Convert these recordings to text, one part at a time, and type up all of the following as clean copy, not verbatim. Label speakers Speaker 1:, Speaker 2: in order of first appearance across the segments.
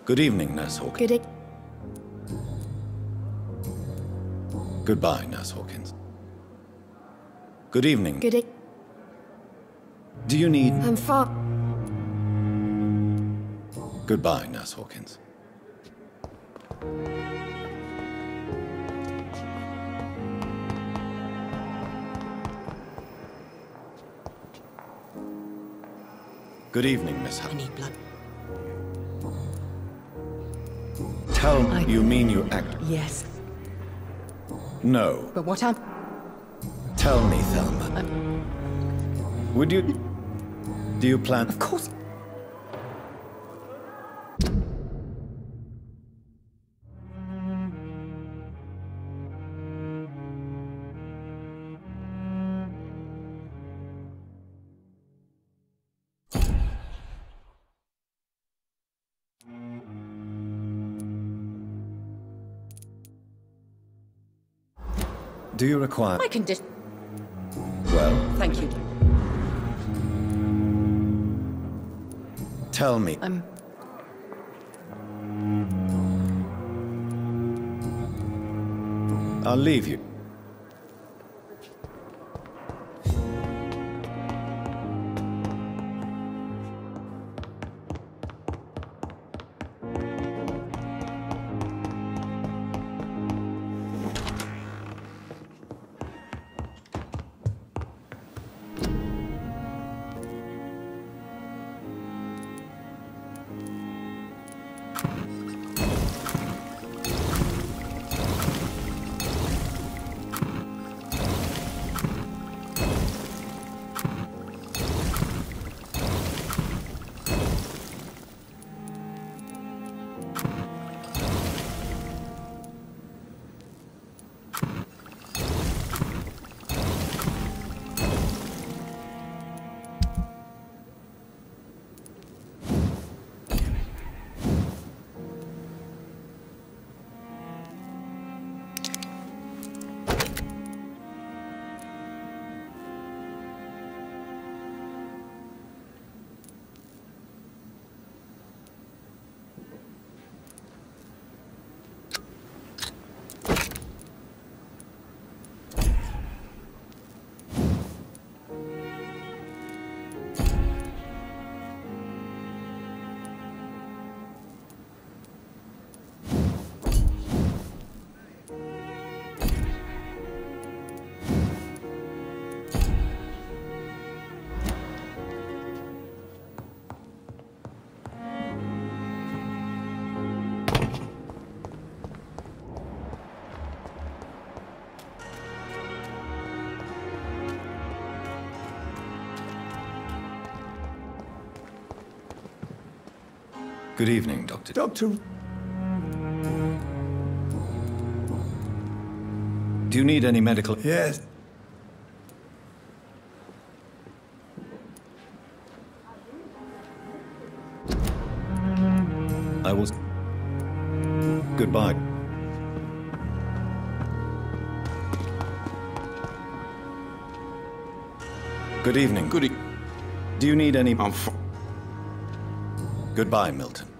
Speaker 1: Good evening, Nurse Hawkins.
Speaker 2: Good e-
Speaker 1: Goodbye, Nurse Hawkins. Good evening.
Speaker 2: Good e-
Speaker 1: Do you need...
Speaker 2: I'm far.
Speaker 1: Goodbye, Nurse Hawkins. Good evening, Miss
Speaker 2: I
Speaker 1: Hunt.
Speaker 2: need blood.
Speaker 1: Tell me, you mean you act...
Speaker 2: Yes.
Speaker 1: No.
Speaker 2: But what I'm...
Speaker 1: Tell me, Thelma. Would you... Do you plan...
Speaker 2: Of course.
Speaker 1: Do you require...
Speaker 2: I can just...
Speaker 1: Well,
Speaker 2: Thank you.
Speaker 1: tell me. I'll leave you. Good evening, Doctor.
Speaker 3: Doctor,
Speaker 1: Do you need any medical...
Speaker 3: yes.
Speaker 1: I will... Goodbye. Good evening.
Speaker 4: Good
Speaker 1: Do you need any...
Speaker 4: I'm
Speaker 1: Goodbye, Milton.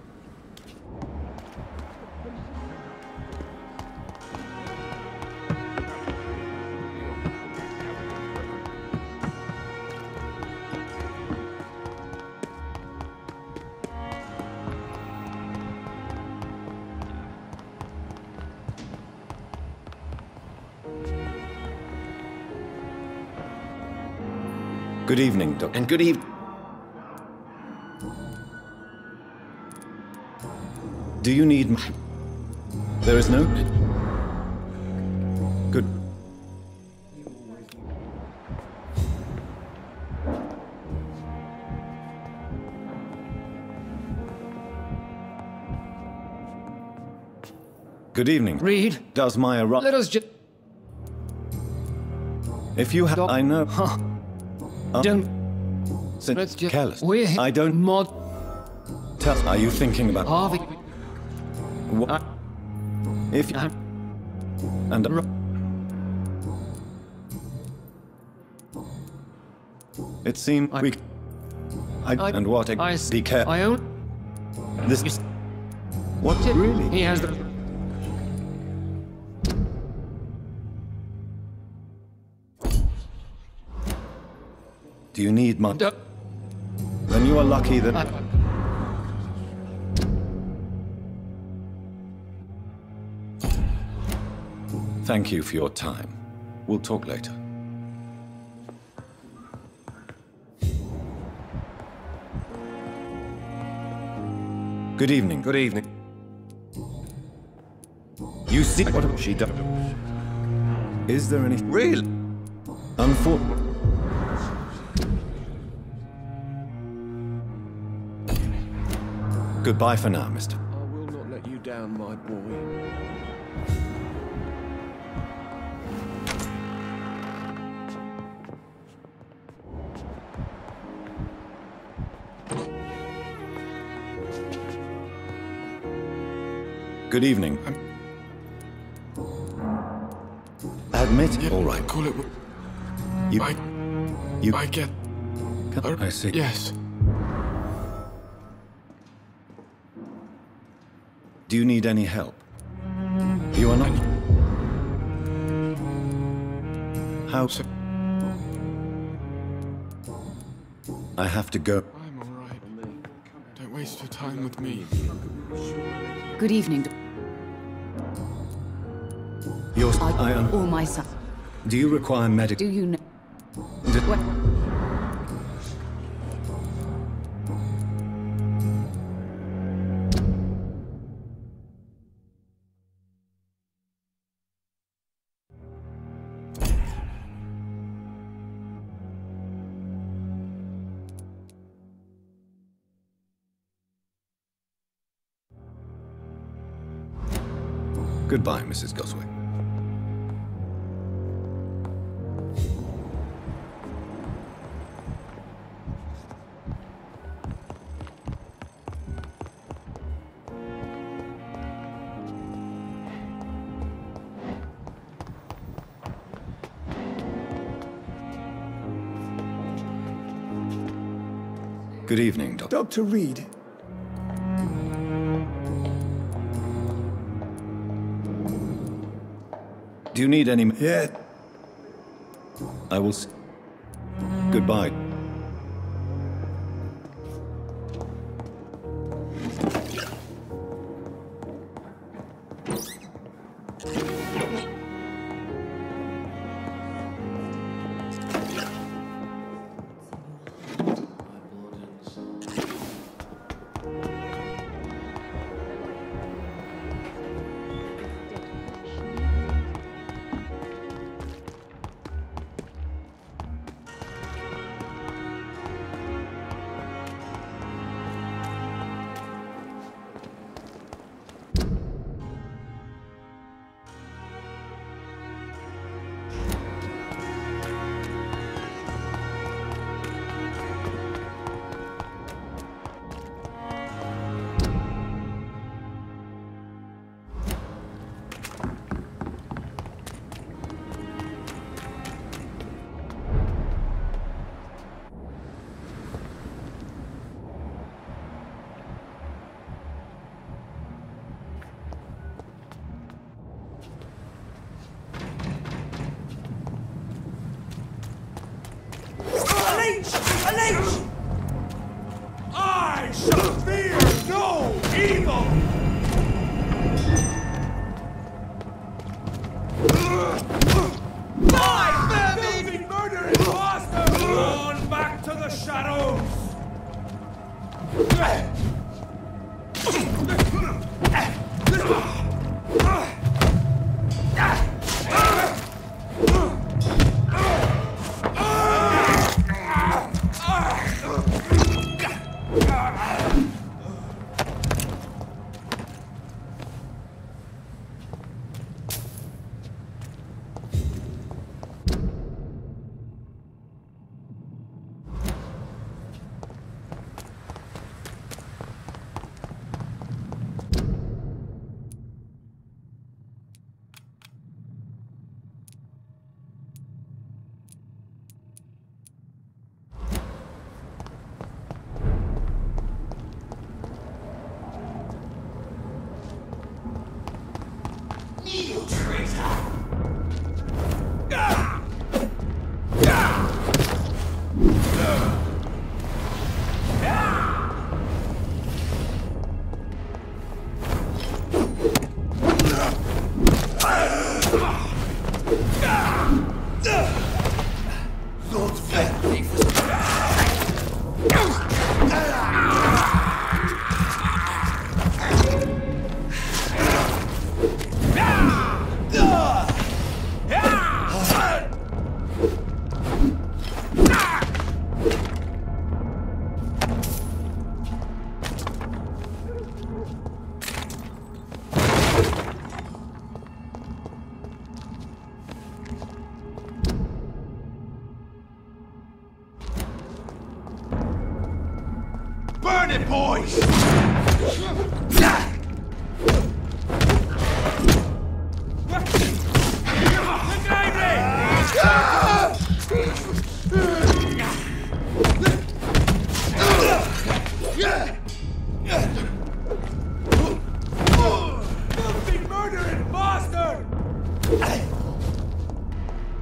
Speaker 1: Good evening, Doctor.
Speaker 4: And good evening.
Speaker 1: Do you need... There is no... Good... Good evening.
Speaker 5: Reed,
Speaker 1: Does my arrival...
Speaker 5: let us just...
Speaker 1: If you have... I know...
Speaker 5: Huh. Don't... Let's just...
Speaker 1: Careless.
Speaker 5: We're...
Speaker 1: I don't...
Speaker 5: Mod...
Speaker 1: Tell... Are you thinking about...
Speaker 5: Harvey...
Speaker 1: What? If you... And... It seemed we... And what... Be careful.
Speaker 5: I own...
Speaker 1: This... What? Really?
Speaker 5: He has the...
Speaker 1: Do you need money?
Speaker 5: Duh.
Speaker 1: Then you are lucky that... Thank you for your time. We'll talk later. Good evening.
Speaker 2: Good evening.
Speaker 1: You see
Speaker 2: What has she done?
Speaker 1: Is there any...
Speaker 2: Really?
Speaker 1: Unfortunately... Goodbye for now, mister.
Speaker 2: I will not let you down, my boy.
Speaker 1: Good evening. Admit it. All right.
Speaker 3: Call it.
Speaker 1: You... You...
Speaker 3: I get.
Speaker 1: I see.
Speaker 3: Yes.
Speaker 1: Do you need any help? You are not... How... I have to go.
Speaker 3: I'm all right. Don't waste your time with me.
Speaker 4: Good evening.
Speaker 1: I am...
Speaker 4: Or my son.
Speaker 1: Do you require medical...
Speaker 4: Do you know
Speaker 1: D-
Speaker 4: what?
Speaker 1: Goodbye, Mrs. Goswick. Good evening, Doctor.
Speaker 6: Dr. Reed.
Speaker 1: Do you need any...
Speaker 6: Yeah.
Speaker 1: I will... Goodbye.
Speaker 7: I shall fear no evil! My filthy murderous monster! On back to the shadows! Kneel, traitor! Lord Vampyr was burn it, boys! Filthy murdering bastard!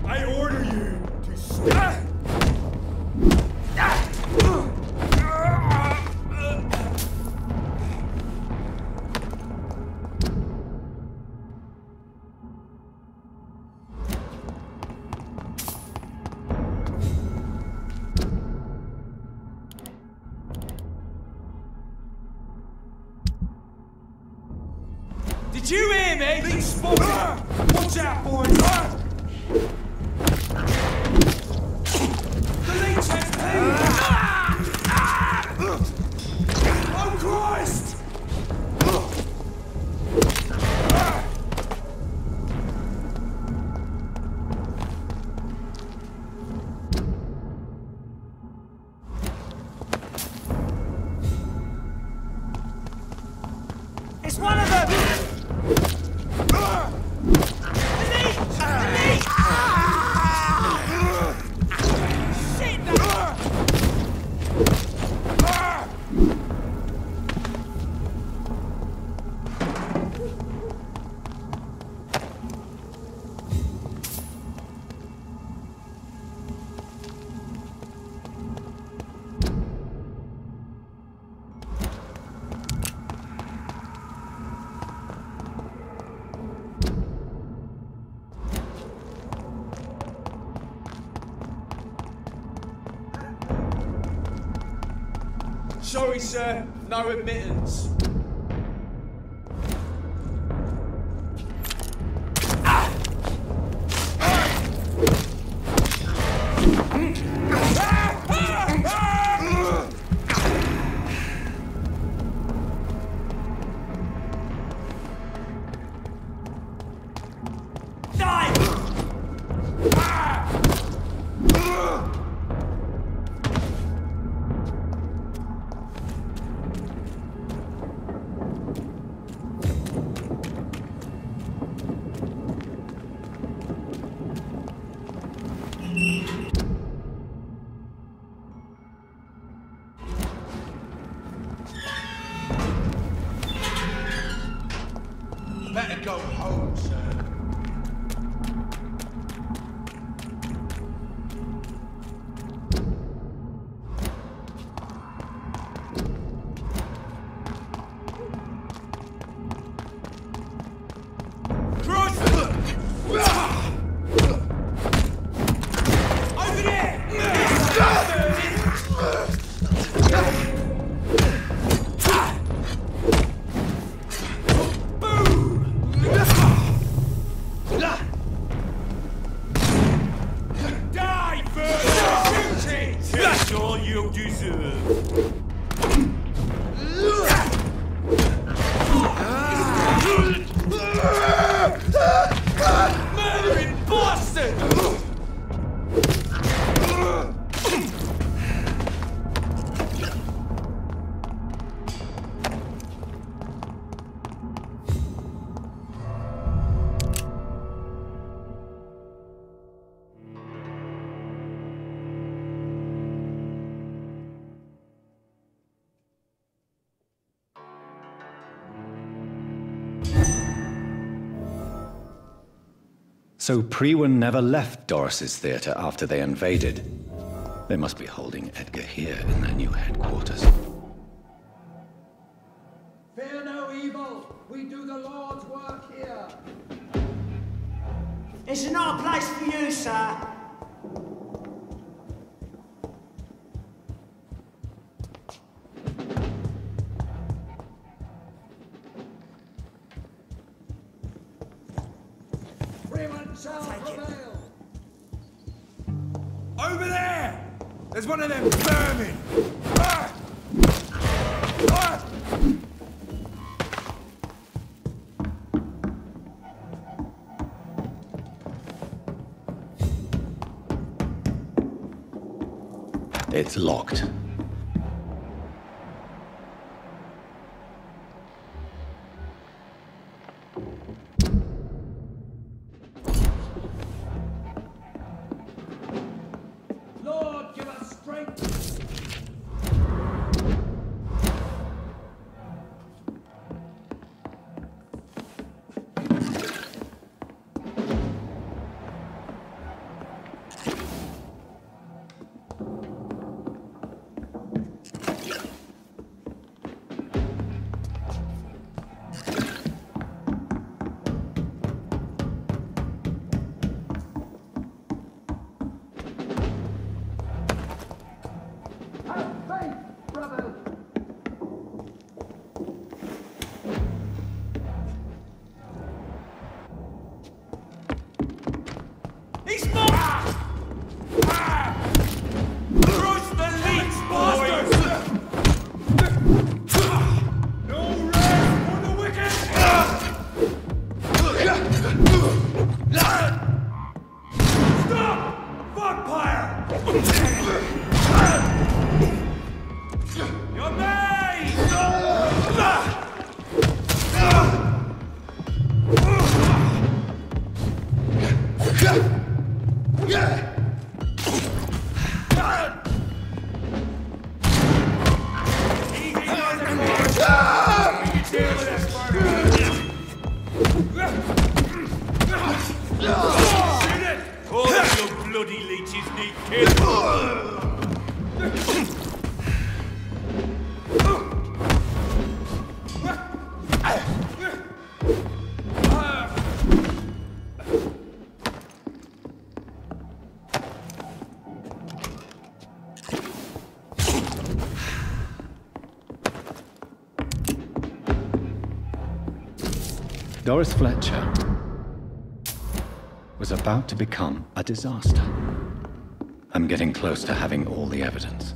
Speaker 7: I order you to stop! Did you hear me? Be spotted! Watch out, boys! The leech has pain! Oh, Christ! It's one of them! Sorry, sir. No admittance. Better go home, sir. Over there!
Speaker 1: So Prewen never left Doris's theater after they invaded. They must be holding Edgar here in their new headquarters.
Speaker 7: Fear no evil. We do the Lord's work here.
Speaker 6: It's not a place for you, sir.
Speaker 7: Freeman shall prevail.
Speaker 2: Over there! There's one of them vermin! Ah! Ah!
Speaker 1: It's locked.
Speaker 7: Lord, give us strength. Have faith, brother.
Speaker 2: He's more! Bruce the leech, boys! No rest for the wicked! Stop! Vampyr! You're made! All of your bloody leeches need killing!
Speaker 1: Doris Fletcher was about to become a disaster. I'm getting close to having all the evidence.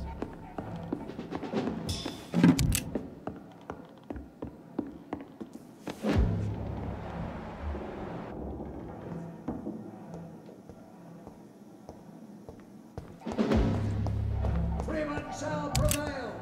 Speaker 7: Freeman shall prevail.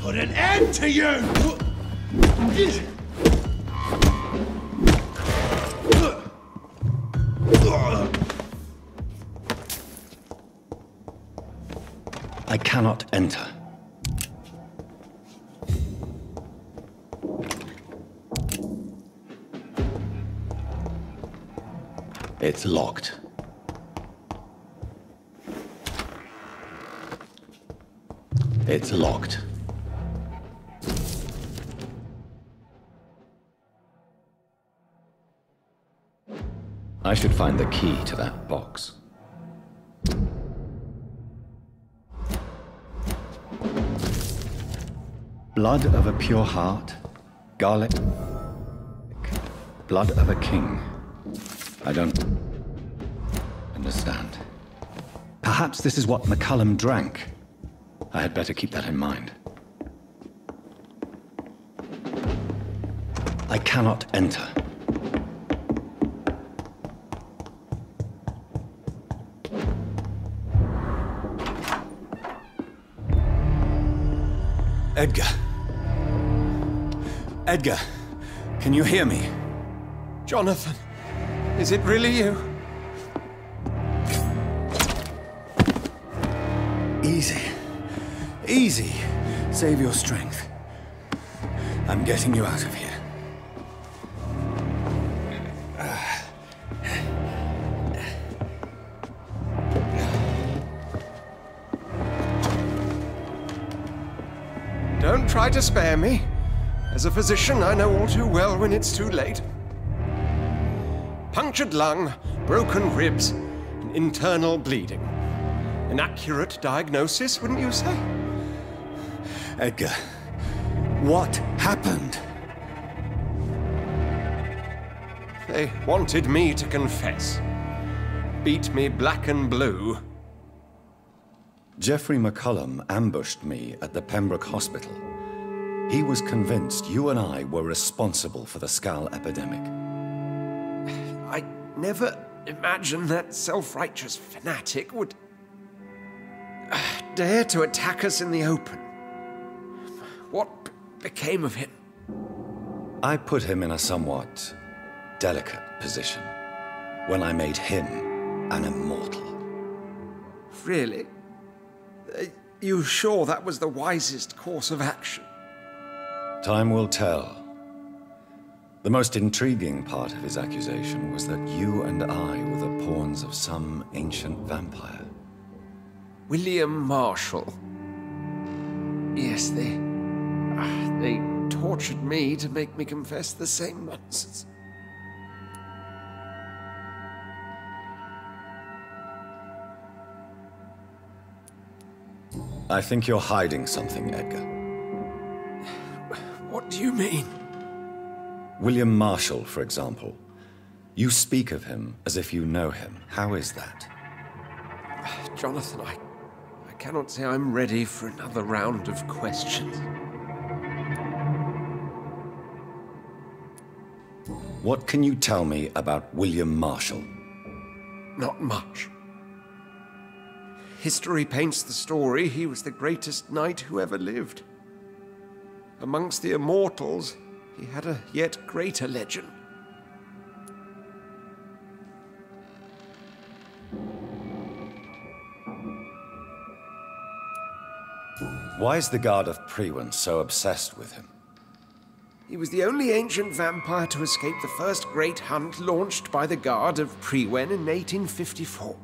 Speaker 2: Put an end to you!
Speaker 1: I cannot enter. It's locked. It's locked. I should find the key to that box. Blood of a pure heart, garlic, blood of a king. I don't understand. Perhaps this is what McCullum drank. I had better keep that in mind. I cannot enter. Edgar. Edgar, can you hear me?
Speaker 8: Jonathan, is it really you?
Speaker 1: Easy. Easy. Save your strength. I'm getting you out of here.
Speaker 8: Don't try to spare me. As a physician, I know all too well when it's too late. Punctured lung, broken ribs, and internal bleeding. An accurate diagnosis, wouldn't you say?
Speaker 1: Edgar, what happened?
Speaker 8: They wanted me to confess. Beat me black and blue.
Speaker 1: Jeffrey McCullum ambushed me at the Pembroke Hospital. He was convinced you and I were responsible for the Skal epidemic.
Speaker 8: I never imagined that self-righteous fanatic would dare to attack us in the open. What became of him?
Speaker 1: I put him in a somewhat delicate position when I made him an immortal.
Speaker 8: Really? You sure that was the wisest course of action?
Speaker 1: Time will tell. The most intriguing part of his accusation was that you and I were the pawns of some ancient vampire.
Speaker 8: William Marshall. Yes, they tortured me to make me confess the same nonsense.
Speaker 1: I think you're hiding something, Edgar.
Speaker 8: What do you mean?
Speaker 1: William Marshall, for example. You speak of him as if you know him. How is that?
Speaker 8: Jonathan, I cannot say I'm ready for another round of questions.
Speaker 1: What can you tell me about William Marshall?
Speaker 8: Not much. History paints the story he was the greatest knight who ever lived. Amongst the immortals, he had a yet greater legend.
Speaker 1: Why is the Guard of Priwen so obsessed with him?
Speaker 8: He was the only ancient vampire to escape the first great hunt launched by the Guard of Priwen in 1854.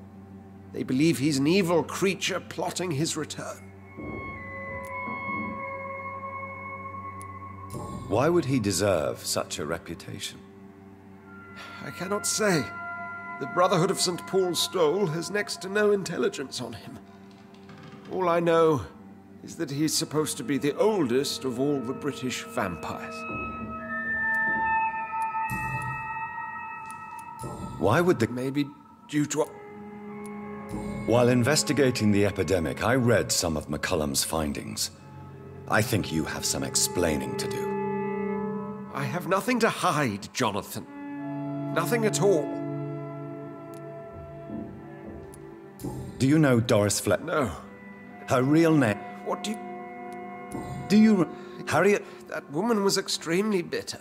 Speaker 8: They believe he's an evil creature plotting his return.
Speaker 1: Why would he deserve such a reputation?
Speaker 8: I cannot say. The Brotherhood of St. Paul's Stole has next to no intelligence on him. All I know is that he's supposed to be the oldest of all the British vampires.
Speaker 1: Why would the...
Speaker 8: Maybe due to...
Speaker 1: While investigating the epidemic, I read some of McCullum's findings. I think you have some explaining to do.
Speaker 8: I have nothing to hide, Jonathan. Nothing at all.
Speaker 1: Do you know Doris Fletcher?
Speaker 8: No.
Speaker 1: Her real name?
Speaker 8: What do you...
Speaker 1: Do you... Harriet?
Speaker 8: That woman was extremely bitter.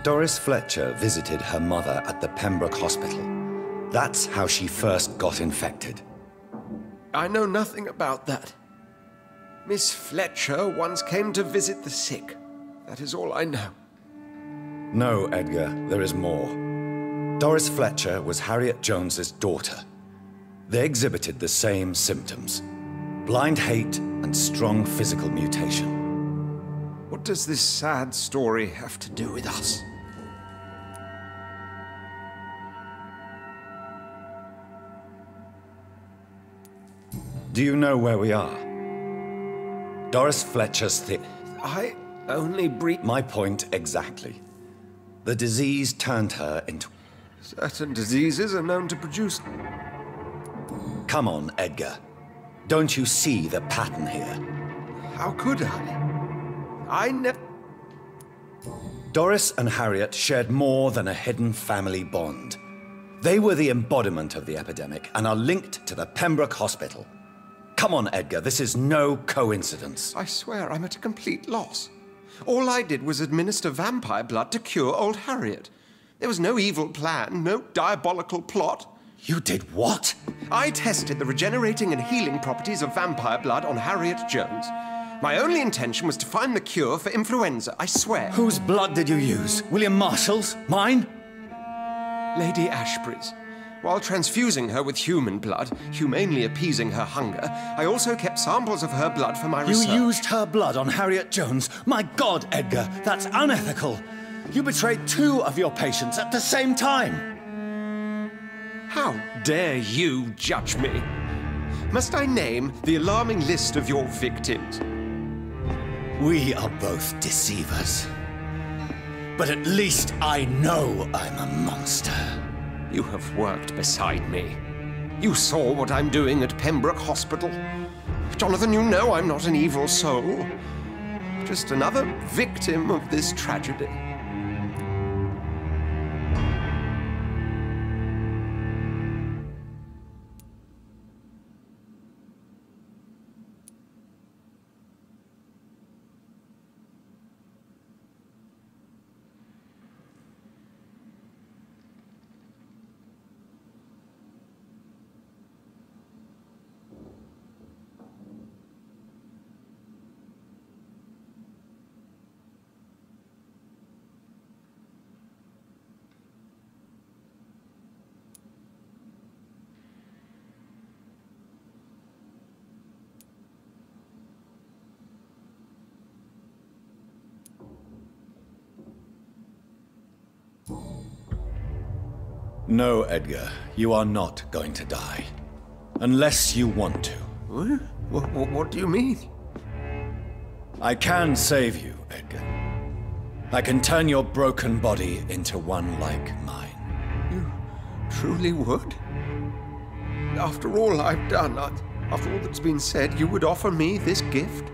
Speaker 1: Doris Fletcher visited her mother at the Pembroke Hospital. That's how she first got infected.
Speaker 8: I know nothing about that. Miss Fletcher once came to visit the sick. That is all I know.
Speaker 1: No, Edgar, there is more. Doris Fletcher was Harriet Jones's daughter. They exhibited the same symptoms: blind hate and strong physical mutation.
Speaker 8: What does this sad story have to do with us?
Speaker 1: Do you know where we are? Doris Fletcher's
Speaker 8: I only breathe.
Speaker 1: My point exactly. The disease turned her into...
Speaker 8: Certain diseases are known to produce...
Speaker 1: Come on, Edgar. Don't you see the pattern here?
Speaker 8: How could I? I never...
Speaker 1: Doris and Harriet shared more than a hidden family bond. They were the embodiment of the epidemic and are linked to the Pembroke Hospital. Come on, Edgar, this is no coincidence.
Speaker 8: I swear I'm at a complete loss. All I did was administer vampire blood to cure old Harriet. There was no evil plan, no diabolical plot.
Speaker 1: You did what?
Speaker 8: I tested the regenerating and healing properties of vampire blood on Harriet Jones. My only intention was to find the cure for influenza, I swear.
Speaker 1: Whose blood did you use? William Marshall's? Mine?
Speaker 8: Lady Ashbury's. While transfusing her with human blood, humanely appeasing her hunger, I also kept samples of her blood for my research.
Speaker 1: You used her blood on Harriet Jones? My God, Edgar, that's unethical. You betrayed 2 of your patients at the same time.
Speaker 8: How dare you judge me? Must I name the alarming list of your victims?
Speaker 1: We are both deceivers. But at least I know I'm a monster.
Speaker 8: You have worked beside me. You saw what I'm doing at Pembroke Hospital. Jonathan, you know I'm not an evil soul. Just another victim of this tragedy.
Speaker 1: No, Edgar, you are not going to die. Unless you want to.
Speaker 8: What do you mean?
Speaker 1: I can save you, Edgar. I can turn your broken body into one like mine.
Speaker 8: You truly would? After all I've done, after all that's been said, you would offer me this gift?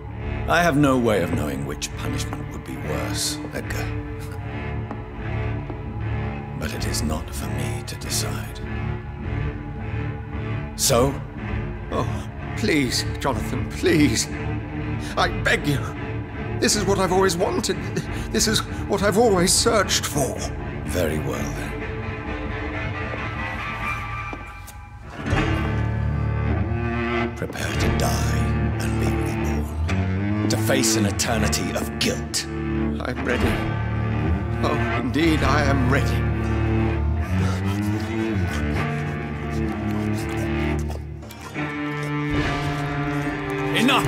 Speaker 1: I have no way of knowing which punishment would be worse, Edgar. But it is not for me to decide. So?
Speaker 8: Oh, please, Jonathan, please. I beg you. This is what I've always wanted. This is what I've always searched for.
Speaker 1: Very well, then. Prepare to die and be reborn. To face an eternity of guilt.
Speaker 8: I'm ready. Oh, indeed, I am ready.
Speaker 1: Enough!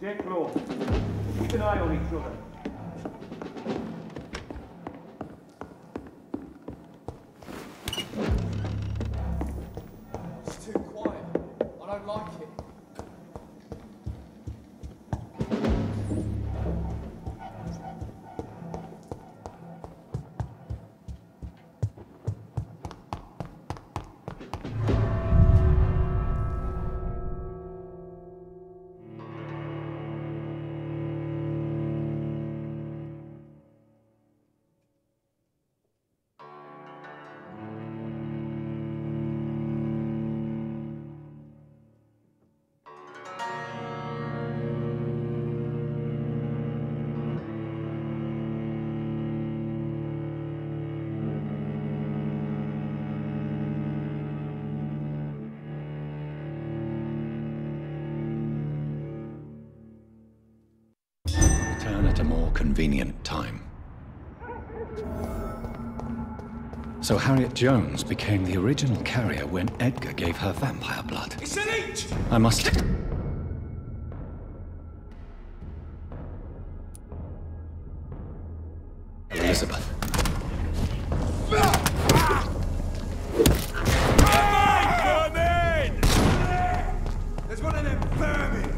Speaker 9: Get low. Keep an eye on each other.
Speaker 3: It's too quiet. I don't like it.
Speaker 1: Return at a more convenient time. So Harriet Jones became the original carrier when Edgar gave her vampire blood.
Speaker 7: It's an each!
Speaker 1: I must... Elizabeth.
Speaker 7: Vermin! There's one of them vermin!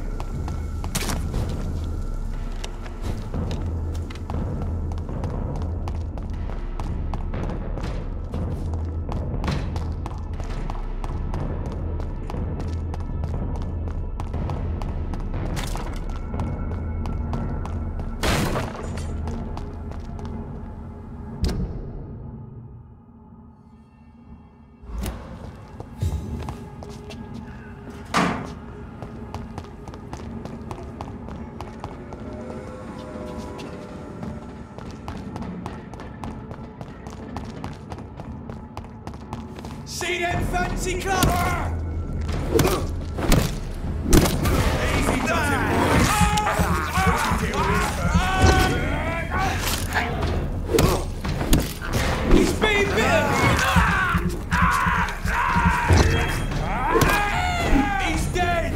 Speaker 7: See them fancy club? Easy does it, boys. He's being bitten. He's dead.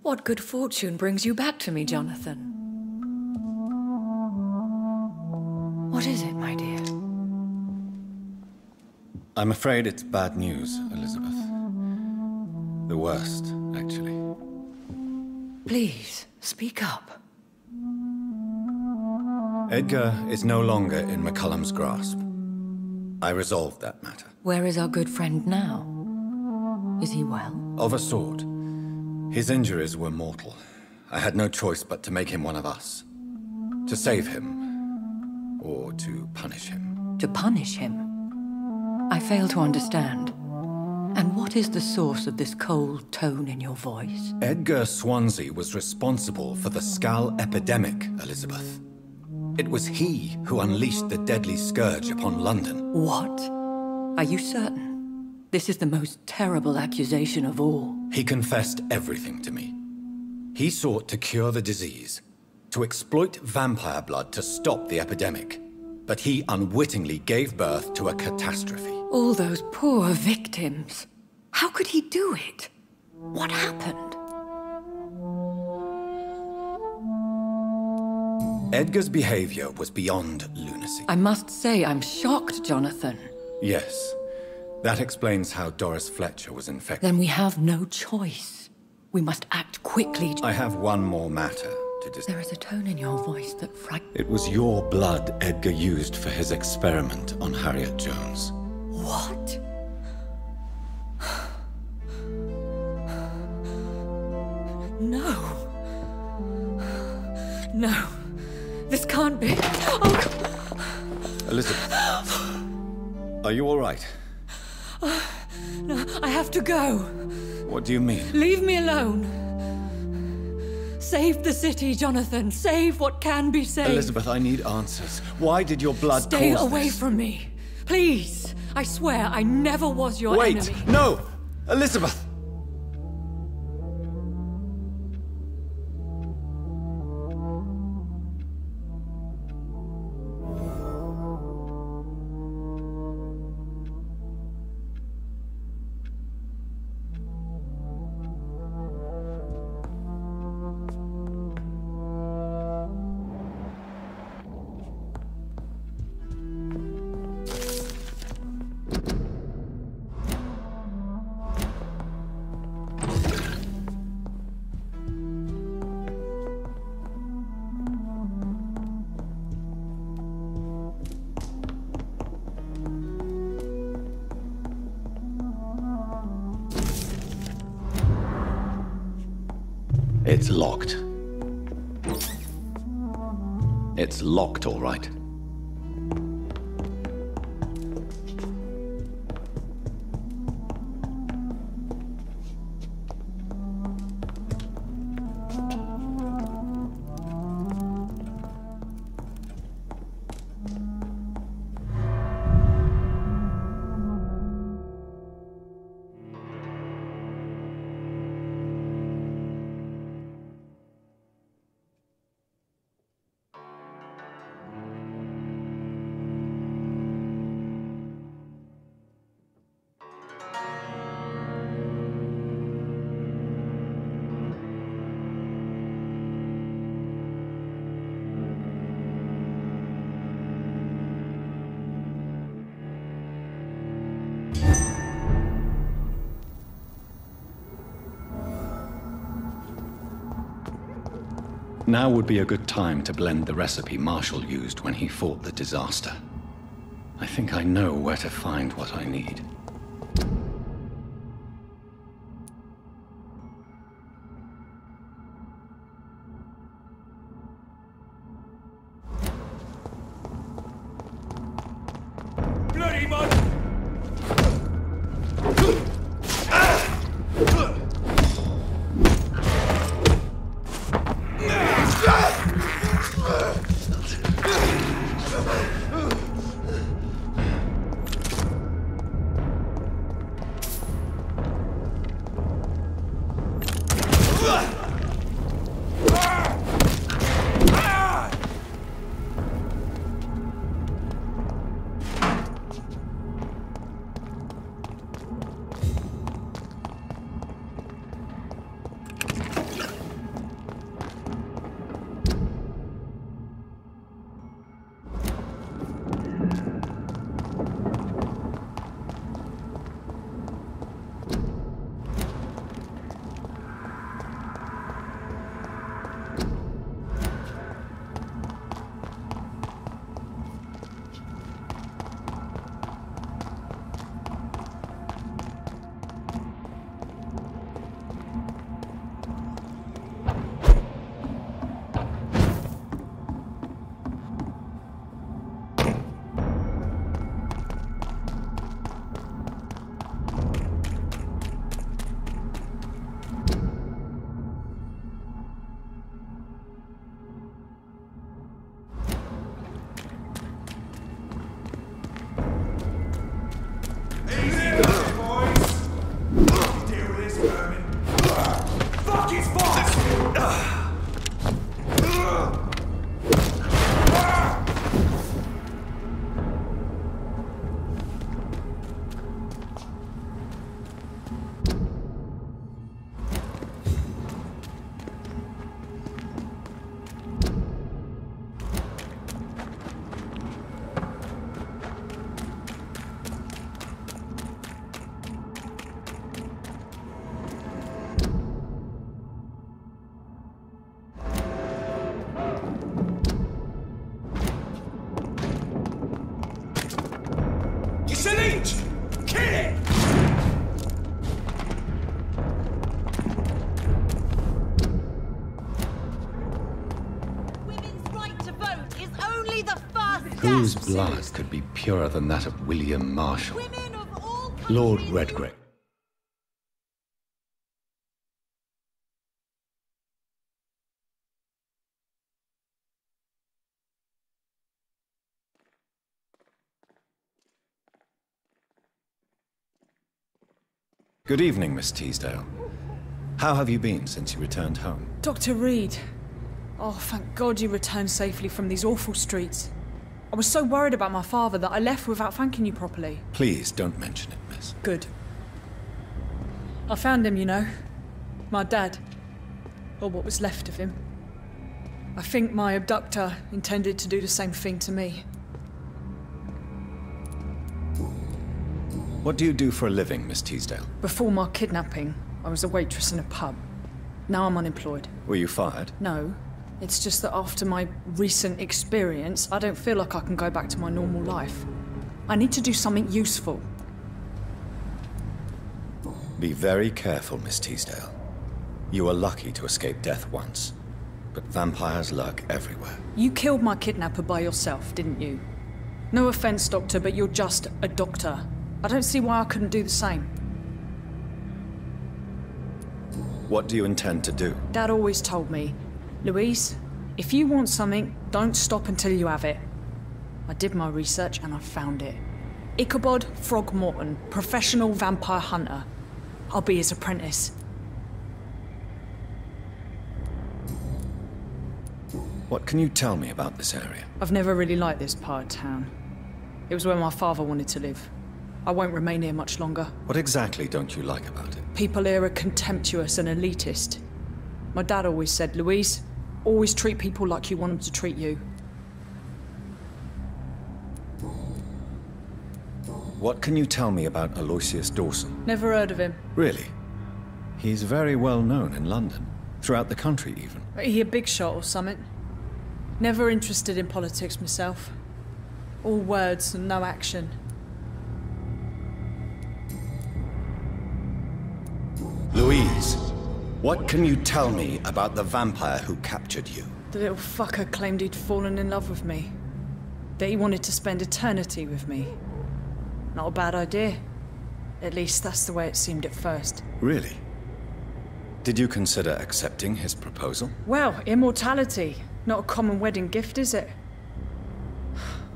Speaker 4: What good fortune brings you back to me, Jonathan? What is it, my dear?
Speaker 1: I'm afraid it's bad news, Elizabeth. The worst, actually.
Speaker 4: Please, speak up.
Speaker 1: Edgar is no longer in McCullum's grasp. I resolved that matter.
Speaker 4: Where is our good friend now? Is he well?
Speaker 1: Of a sort. His injuries were mortal. I had no choice but to make him one of us. To save him, or to punish him.
Speaker 4: To punish him? I fail to understand. And what is the source of this cold tone in your voice?
Speaker 1: Edgar Swansea was responsible for the Skal epidemic, Elizabeth. It was he who unleashed the deadly scourge upon London.
Speaker 4: What? Are you certain? This is the most terrible accusation of all.
Speaker 1: He confessed everything to me. He sought to cure the disease, to exploit vampire blood to stop the epidemic. But he unwittingly gave birth to a catastrophe.
Speaker 4: All those poor victims. How could he do it? What happened?
Speaker 1: Edgar's behavior was beyond lunacy.
Speaker 4: I must say I'm shocked, Jonathan.
Speaker 1: Yes. That explains how Doris Fletcher was infected.
Speaker 4: Then we have no choice. We must act quickly.
Speaker 1: I have one more matter to discuss.
Speaker 4: There is a tone in your voice that frightens.
Speaker 1: It was your blood Edgar used for his experiment on Harriet Jones.
Speaker 4: What? No. No. This can't be. Oh.
Speaker 1: Elizabeth. Are you all right?
Speaker 4: No, I have to go.
Speaker 1: What do you mean?
Speaker 4: Leave me alone. Save the city, Jonathan. Save what can be saved.
Speaker 1: Elizabeth, I need answers. Why did your blood
Speaker 4: Stay
Speaker 1: cause
Speaker 4: away
Speaker 1: this?
Speaker 4: from me. Please. I swear I never was your enemy.
Speaker 1: Wait! No! Elizabeth! It's locked. It's locked, all right. Now would be a good time to blend the recipe Marshall used when he fought the disaster. I think I know where to find what I need.
Speaker 7: Bloody mud!
Speaker 1: Whose blood could be purer than that of William Marshall? Lord Redgrave. Good evening, Miss Teasdale. How have you been since you returned home?
Speaker 10: Dr. Reed. Oh, thank God you returned safely from these awful streets. I was so worried about my father that I left without thanking you properly.
Speaker 1: Please, don't mention it, miss.
Speaker 10: Good. I found him, you know. My dad. Or what was left of him. I think my abductor intended to do the same thing to me.
Speaker 1: What do you do for a living, Miss Teasdale?
Speaker 10: Before my kidnapping, I was a waitress in a pub. Now I'm unemployed.
Speaker 1: Were you fired?
Speaker 10: No. It's just that after my recent experience, I don't feel like I can go back to my normal life. I need to do something useful.
Speaker 1: Be very careful, Miss Teasdale. You were lucky to escape death once, but vampires lurk everywhere.
Speaker 10: You killed my kidnapper by yourself, didn't you? No offense, Doctor, but you're just a doctor. I don't see why I couldn't do the same.
Speaker 1: What do you intend to do?
Speaker 10: Dad always told me, Louise, if you want something, don't stop until you have it. I did my research and I found it. Ichabod Throgmorton, professional vampire hunter. I'll be his apprentice.
Speaker 1: What can you tell me about this area?
Speaker 10: I've never really liked this part of town. It was where my father wanted to live. I won't remain here much longer.
Speaker 1: What exactly don't you like about it?
Speaker 10: People here are contemptuous and elitist. My dad always said, Louise, always treat people like you want them to treat you.
Speaker 1: What can you tell me about Aloysius Dawson?
Speaker 10: Never heard of him.
Speaker 1: Really? He's very well known in London. Throughout the country, even.
Speaker 10: He a big shot or something? Never interested in politics myself. All words and no action.
Speaker 1: Louise, what can you tell me about the vampire who captured you?
Speaker 10: The little fucker claimed he'd fallen in love with me. That he wanted to spend eternity with me. Not a bad idea. At least that's the way it seemed at first.
Speaker 1: Really? Did you consider accepting his proposal?
Speaker 10: Well, immortality. Not a common wedding gift, is it?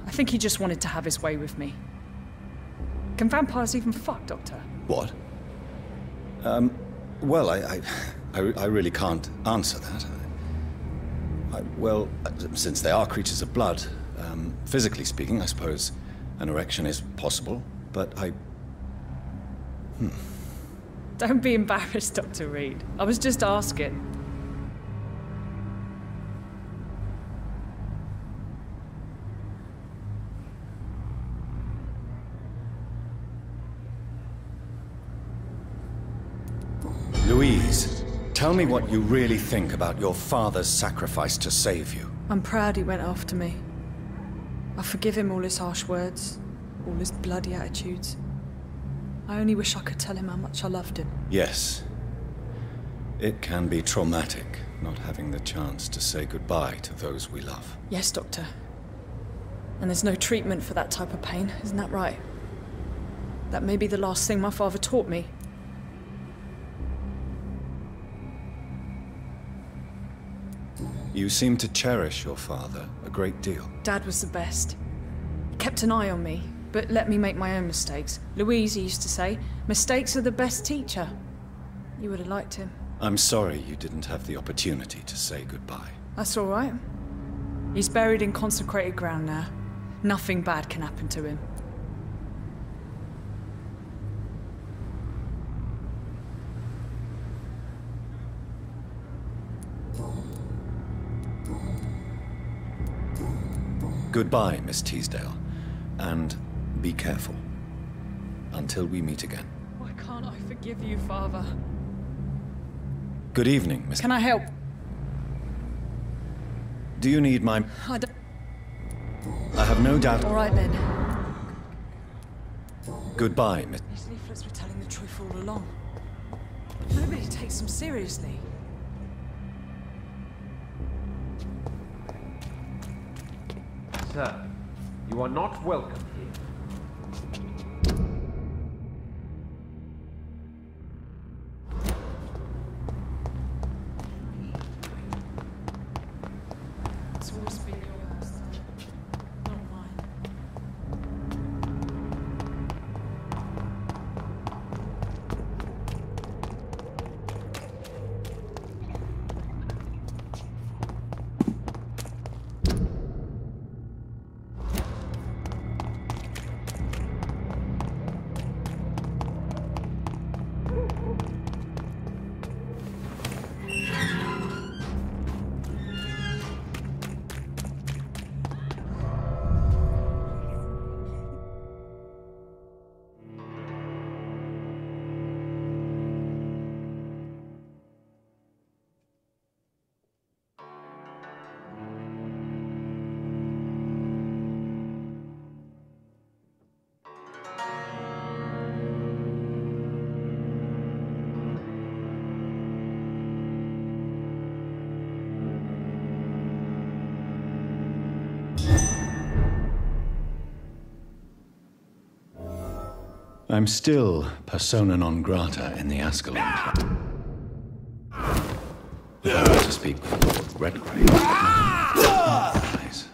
Speaker 10: I think he just wanted to have his way with me. Can vampires even fuck, Doctor?
Speaker 1: What? Well, I really can't answer that. Well, since they are creatures of blood, physically speaking, I suppose an erection is possible, but
Speaker 10: Don't be embarrassed, Dr. Reed. I was just asking.
Speaker 1: Louise, tell me what you really think about your father's sacrifice to save you.
Speaker 10: I'm proud he went after me. I forgive him all his harsh words, all his bloody attitudes. I only wish I could tell him how much I loved him.
Speaker 1: Yes. It can be traumatic, not having the chance to say goodbye to those we love.
Speaker 10: Yes, Doctor. And there's no treatment for that type of pain, isn't that right? That may be the last thing my father taught me.
Speaker 1: You seem to cherish your father a great deal.
Speaker 10: Dad was the best. He kept an eye on me, but let me make my own mistakes. Louise used to say, mistakes are the best teacher. You would have liked him.
Speaker 1: I'm sorry you didn't have the opportunity to say goodbye.
Speaker 10: That's all right. He's buried in consecrated ground now. Nothing bad can happen to him.
Speaker 1: Goodbye, Miss Teasdale. And be careful. Until we meet again.
Speaker 10: Why can't I forgive you, Father?
Speaker 1: Good evening, Miss...
Speaker 10: Can I help?
Speaker 1: Do you need my...
Speaker 10: I don't...
Speaker 1: I have no doubt...
Speaker 10: All right, then.
Speaker 1: Goodbye, Miss...
Speaker 10: These leaflets were telling the truth all along. Nobody takes them seriously.
Speaker 9: Sir,
Speaker 11: You are not welcome here.
Speaker 10: It's always been your house, not mine.
Speaker 1: I'm still persona non grata in the Ascalon Club. If I were to speak with Lord Redgrave, eyes.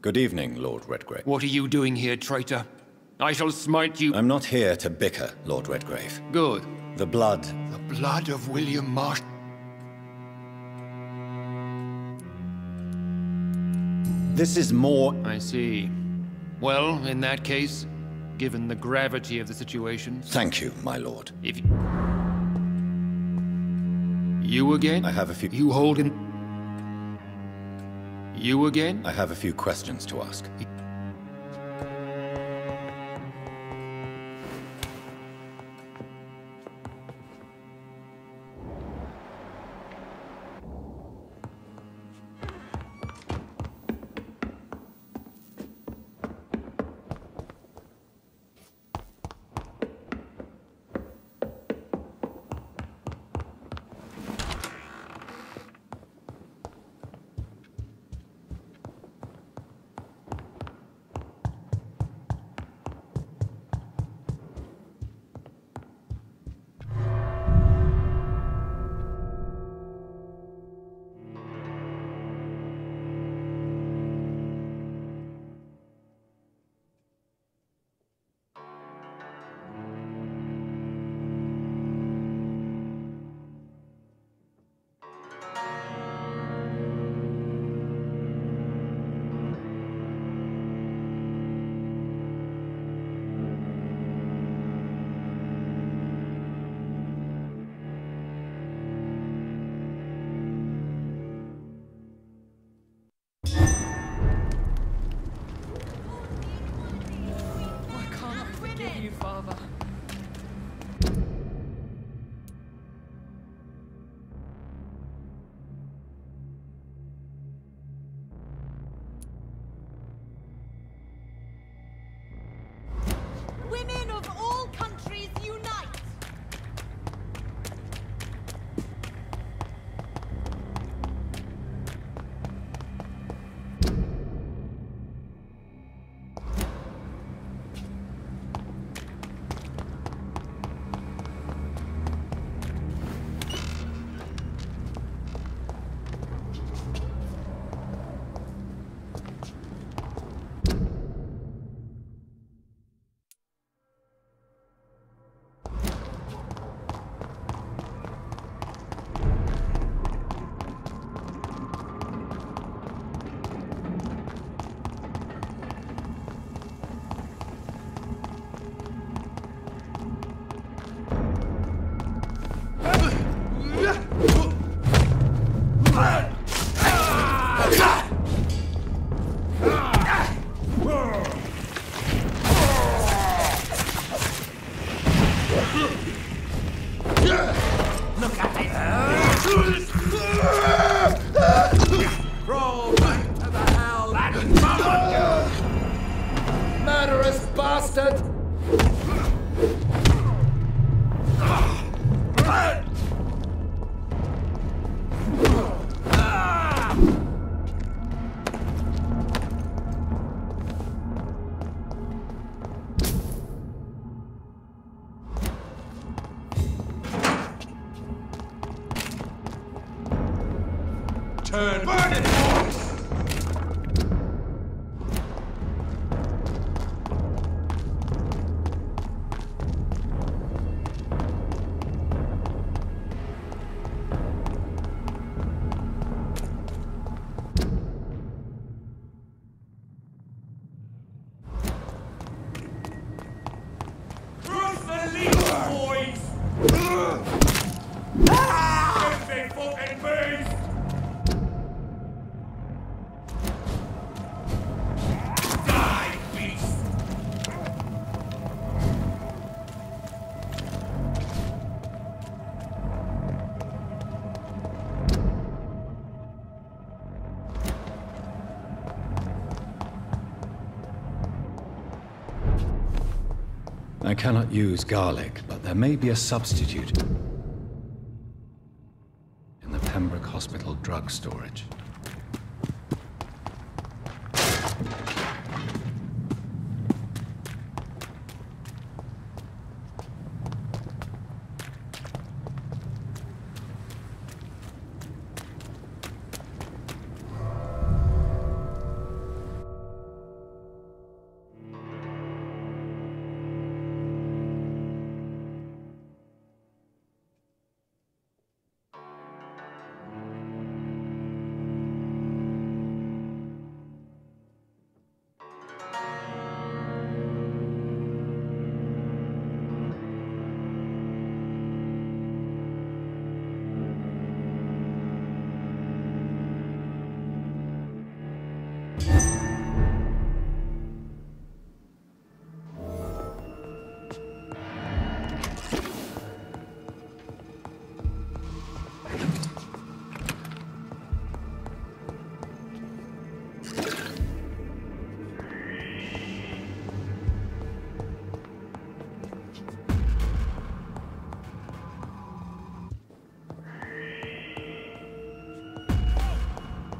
Speaker 1: Good evening, Lord Redgrave.
Speaker 11: What are you doing here, traitor? I shall smite you.
Speaker 1: I'm not here to bicker, Lord Redgrave.
Speaker 11: Good.
Speaker 1: The blood...
Speaker 11: The blood of William Marsh...
Speaker 1: This is more...
Speaker 11: I see. Well, in that case, given the gravity of the situation...
Speaker 1: Thank you, my lord.
Speaker 11: If... You again?
Speaker 1: I have a few...
Speaker 11: You hold in... You again?
Speaker 1: I have a few questions to ask.
Speaker 10: you, Father.
Speaker 12: Women of all countries unite!
Speaker 7: Look at it! Crawl back to the hell and summon you! Murderous bastard! Turn! Burn it, boys! Cross the lever, boys! Every fucking beast! Die, beast!
Speaker 1: I cannot use garlic, but there may be a substitute in the Pembroke Hospital drug storage.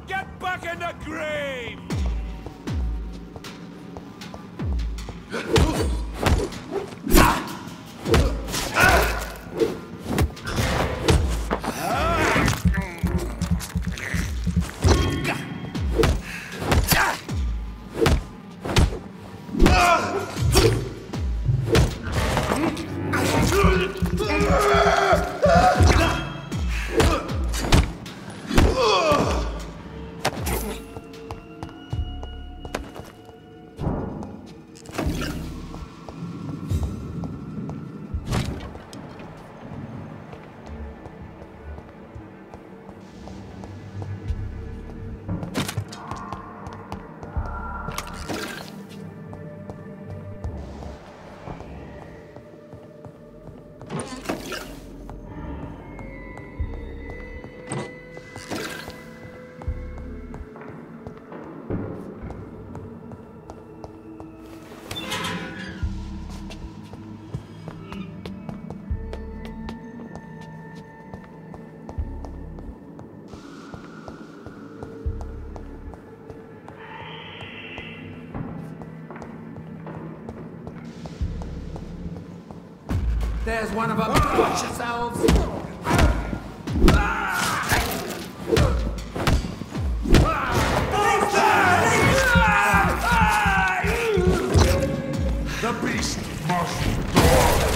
Speaker 7: Get back in the grave!
Speaker 2: There's one of them. Watch yourselves.
Speaker 7: The beast must die.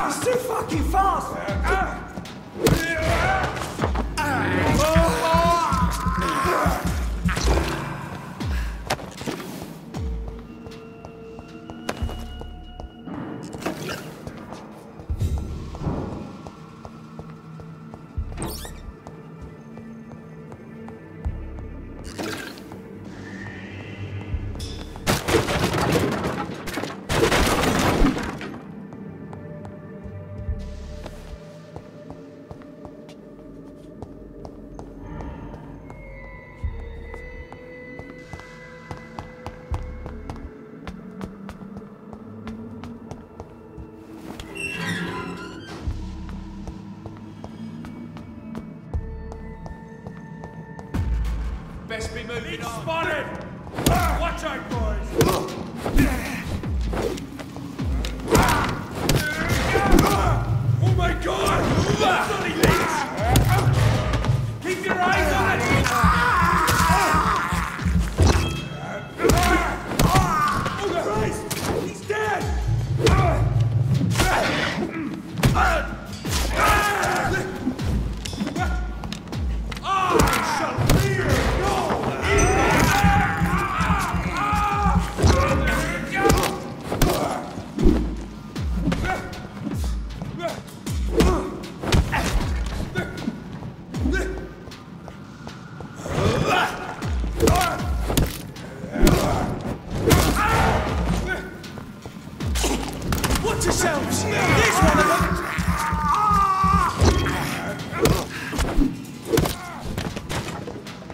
Speaker 6: He's too fucking fast!
Speaker 7: Best be moving on. Spotted! Watch out, boys! Oh my god! Bloody leaks! Keep your eyes on it! Oh Christ! He's dead!
Speaker 6: Watch yourselves! There's one of them!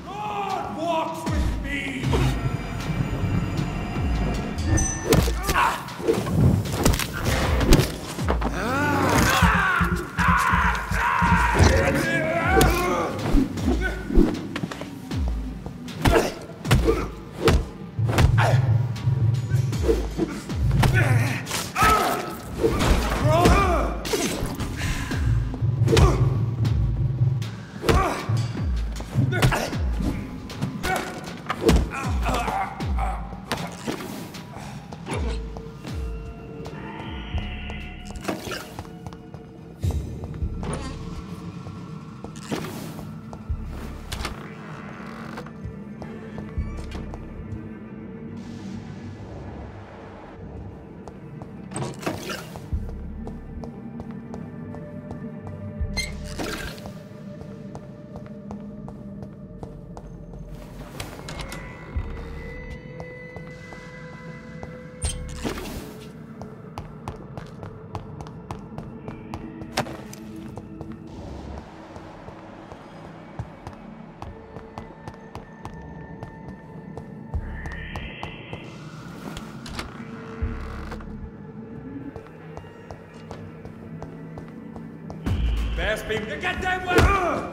Speaker 7: God walks with me! Best be to get them power!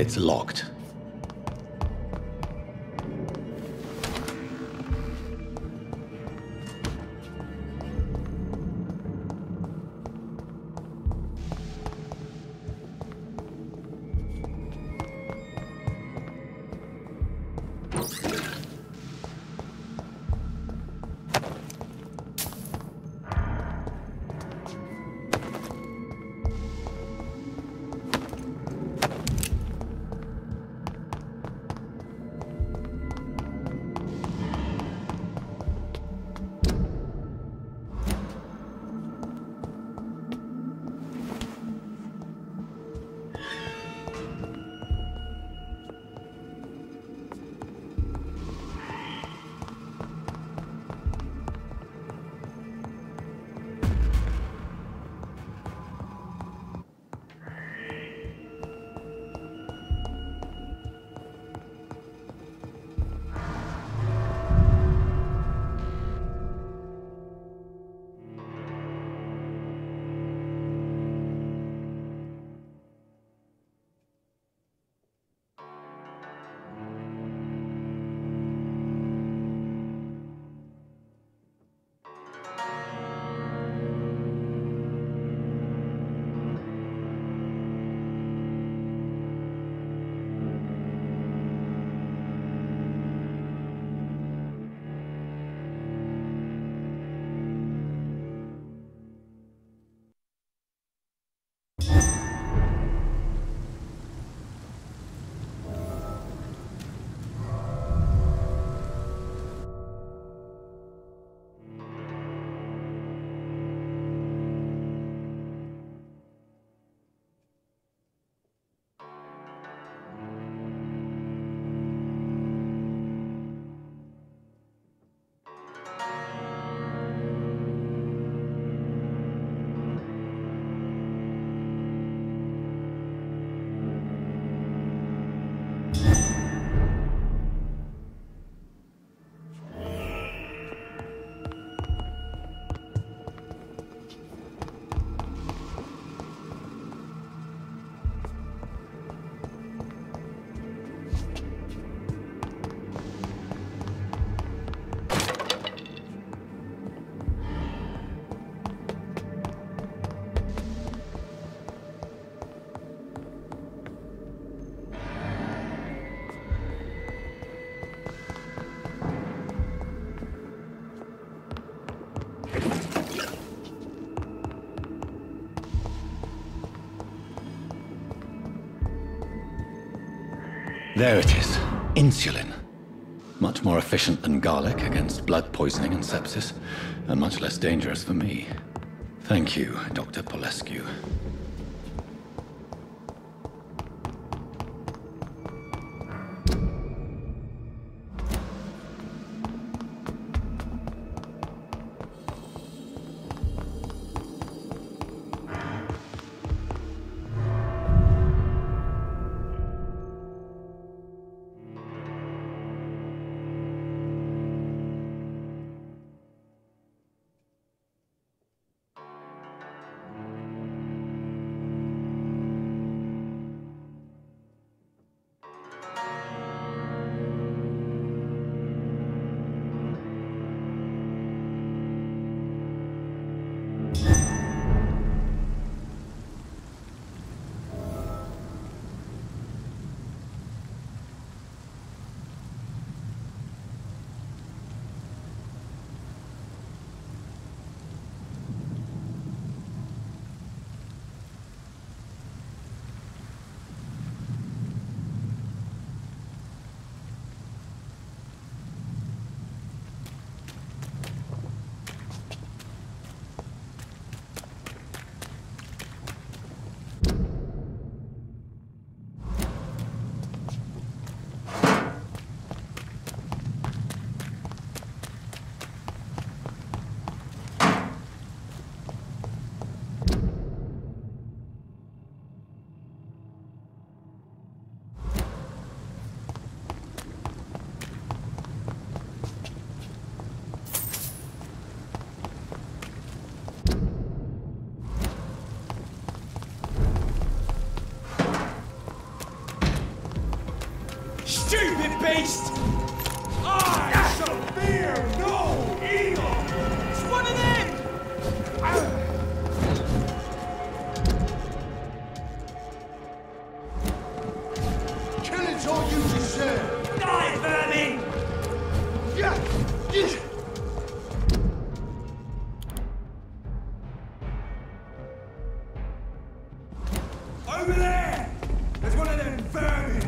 Speaker 1: It's locked. There it is. Insulin. Much more efficient than garlic against blood poisoning and sepsis, and much less dangerous for me. Thank you, Dr. Polescu.
Speaker 6: Stupid beast! I shall fear no evil! It's one of them!
Speaker 2: Killing's all you deserve!
Speaker 6: Die, vermin! Over there! There's one of them vermin!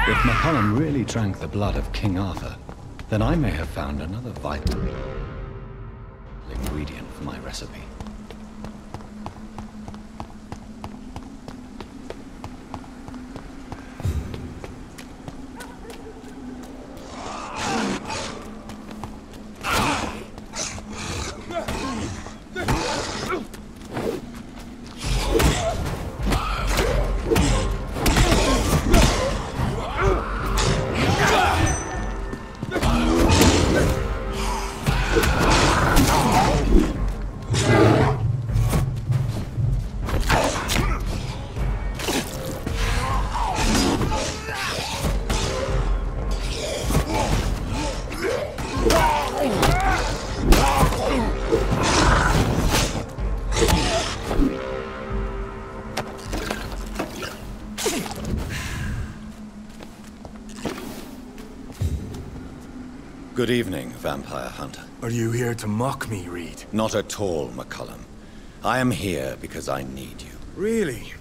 Speaker 1: If McCullum really drank the blood of King Arthur, then I may have found another vital ingredient for my recipe. Good evening, Vampire Hunter.
Speaker 2: Are you here to mock me, Reed?
Speaker 1: Not at all, McCullum. I am here because I need you.
Speaker 2: Really?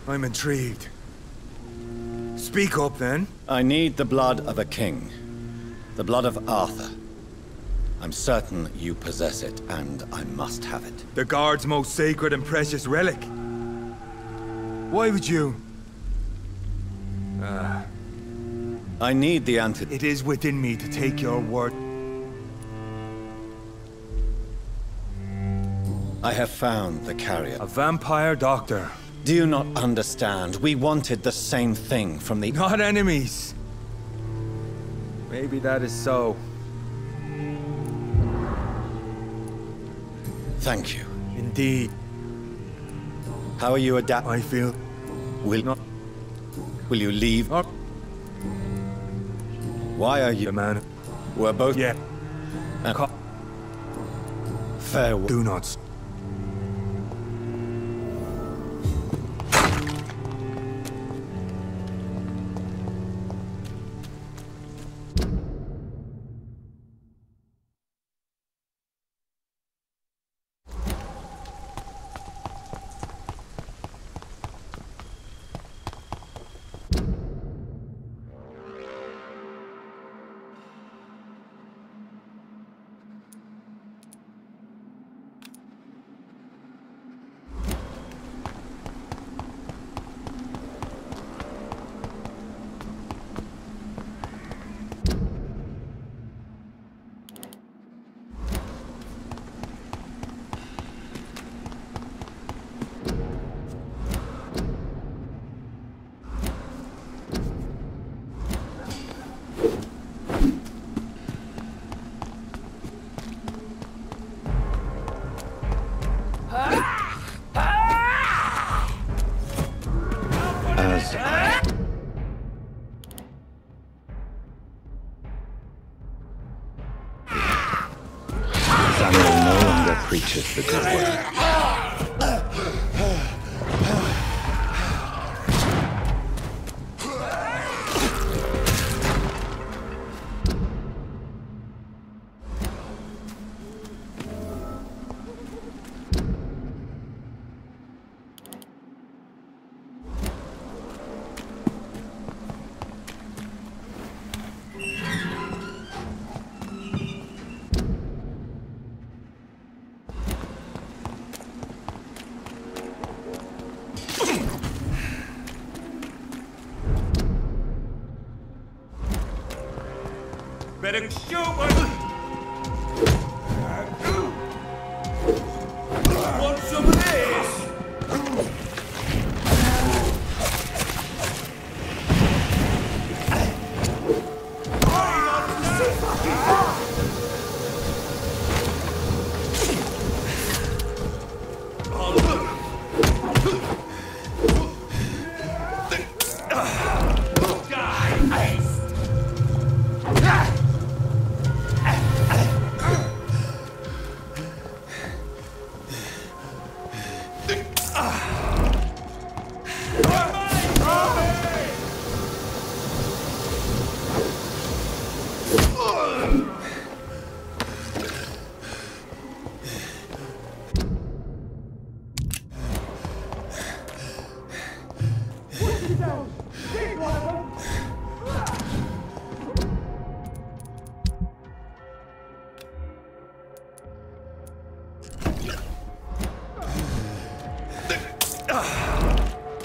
Speaker 2: I'm intrigued. Speak up, then.
Speaker 1: I need the blood of a king. The blood of Arthur. I'm certain you possess it, and I must have it.
Speaker 2: The Guard's most sacred and precious relic. Why would you?
Speaker 1: I need the antidote.
Speaker 2: It is within me to take your word.
Speaker 1: I have found the carrier.
Speaker 2: A vampire doctor.
Speaker 1: Do you not understand? We wanted the same thing from the...
Speaker 2: Not enemies. Maybe that is so.
Speaker 1: Thank you.
Speaker 2: Indeed.
Speaker 1: How are you adapting?
Speaker 2: I feel...
Speaker 1: Will you leave? Why are you...
Speaker 2: The man...
Speaker 1: We're both...
Speaker 2: Yeah.
Speaker 1: Farewell.
Speaker 2: Do not...
Speaker 1: longer preaches the good word.
Speaker 6: Better shoot one! Want some of this?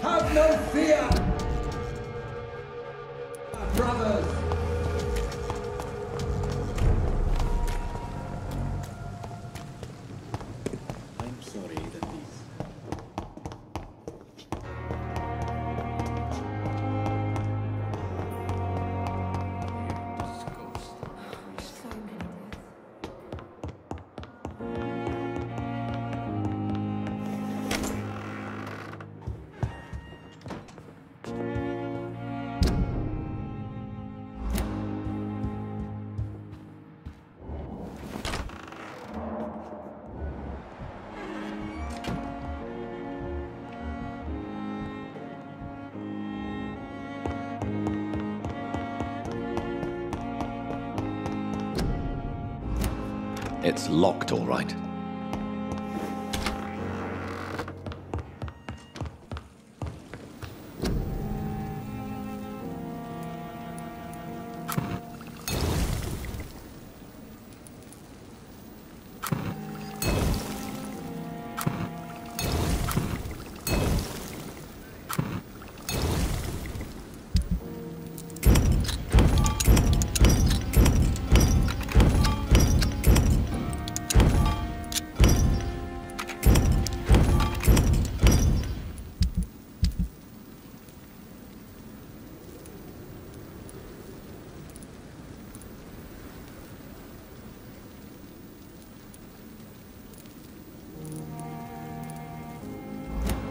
Speaker 2: Have no fear, brothers.
Speaker 5: I'm sorry that these...
Speaker 1: It's locked, all right.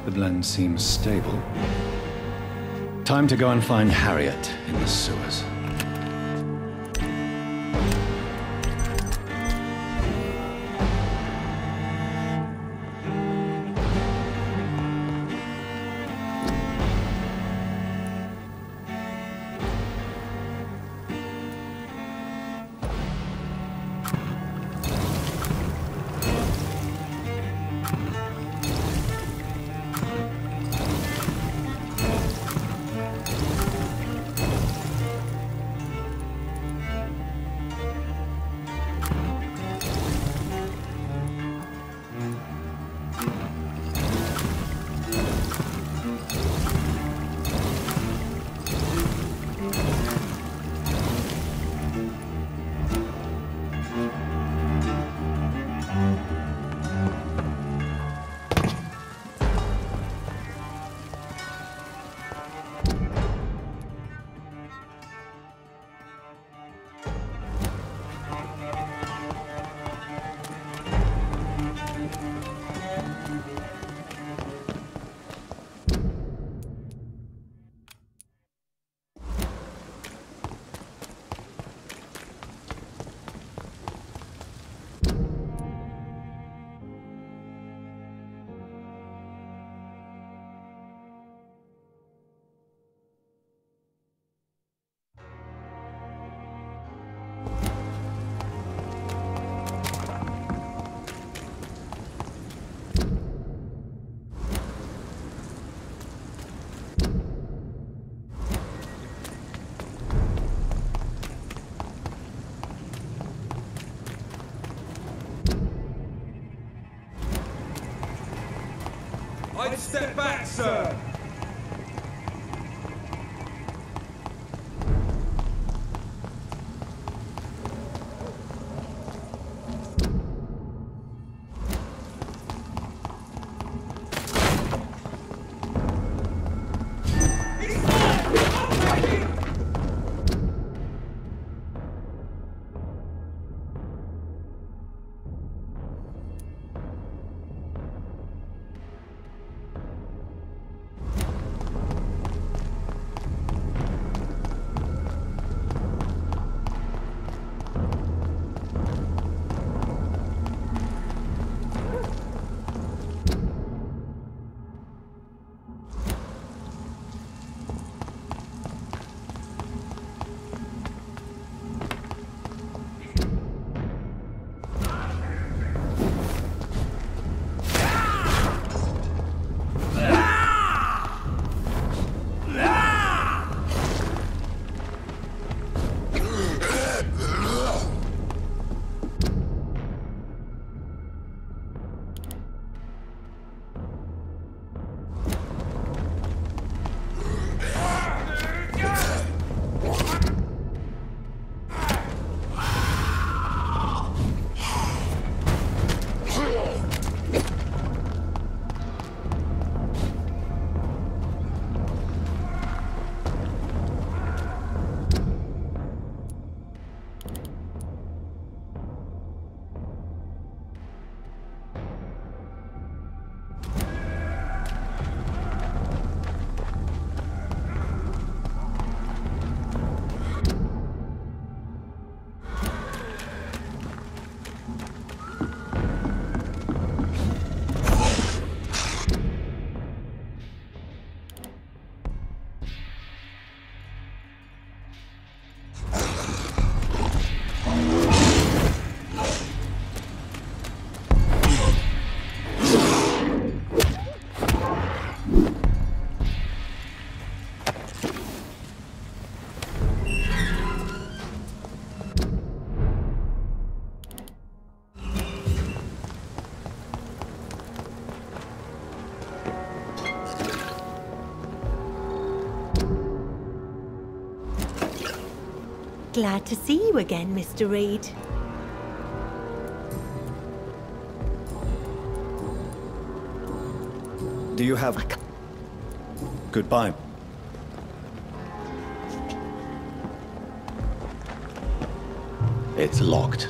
Speaker 1: The blend seems stable. Time to go and find Harriet in the sewers.
Speaker 7: I'd step back, sir.
Speaker 13: Glad to see you again, Mr. Reed.
Speaker 1: Do you have... Goodbye. It's locked.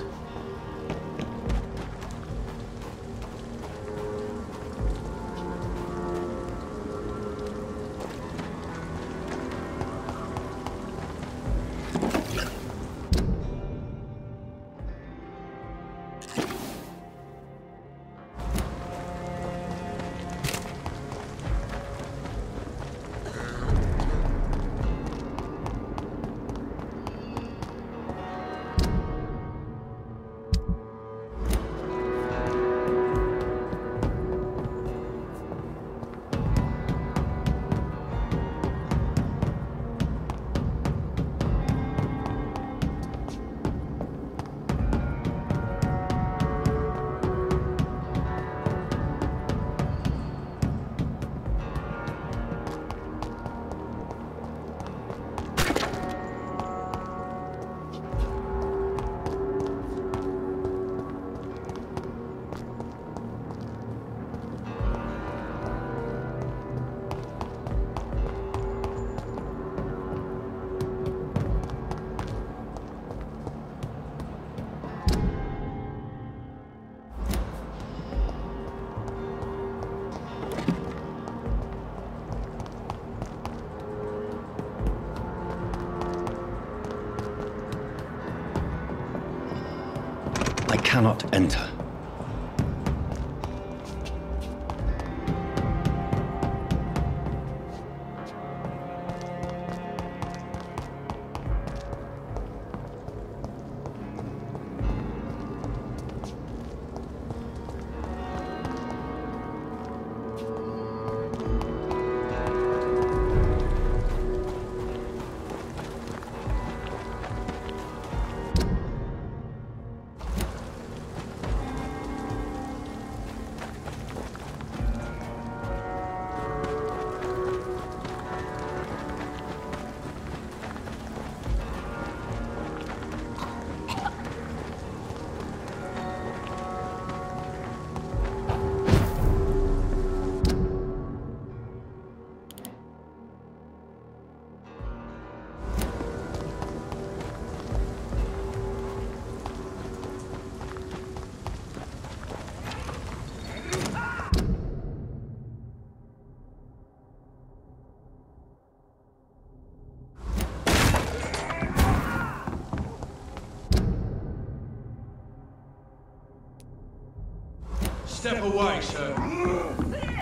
Speaker 1: I cannot enter.
Speaker 2: Step away, sir.